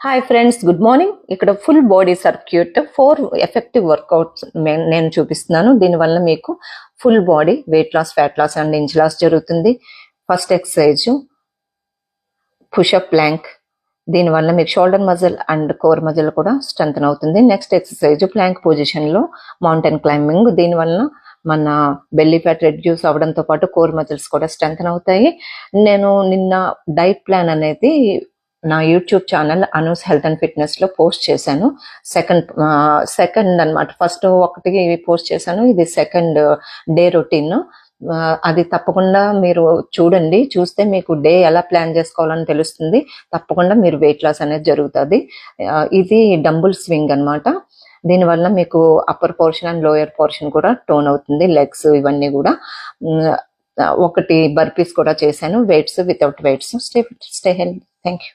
Hi friends, good morning. ఇక్కడ full body circuit 4 effective workouts నేను చూపిస్తున్నాను. దీనివల్ల మీకు full body weight loss, fat loss and inch loss జరుగుతుంది. First exercise pushup plank. దీనివల్ల మీకు shoulder muscle and core muscle కూడా స్ట్రెంథన్ అవుతుంది. నెక్స్ట్ ఎక్సర్సైజ్ ప్లాంక్ పొజిషన్లో మౌంటైన్ క్లైంబింగ్. దీనివల్ల మన బెల్లీ ఫ్యాట్ రెడ్యూస్ అవడంతో పాటు కోర్ మజిల్స్ కూడా స్ట్రెంథన్ అవుతాయి. నేను నిన్న డైట్ ప్లాన్ అనేది నా YouTube channel Anu's health and fitness లో పోస్ట్ చేశాను. సెకండ్ అన్నమాట. ఫస్ట్ ఒకటి పోస్ట్ చేశాను, ఇది సెకండ్ డే రొటీన్. అది తప్పకుండా మీరు చూడండి. చూస్తే మీకు డే ఎలా ప్లాన్ చేసుకోవాలని తెలుస్తుంది. తప్పకుండా మీరు వెయిట్ లాస్ అనేది జరుగుతుంది. ఇది డంబుల్ స్వింగ్ అన్నమాట. దీనివల్ల మీకు upper portion and lower portion కూడా టోన్ అవుతుంది, లెగ్స్ ఇవన్నీ కూడా. ఒకటి బర్పీస్ కూడా చేశాను, weights without weights. Stay healthy. Thank you.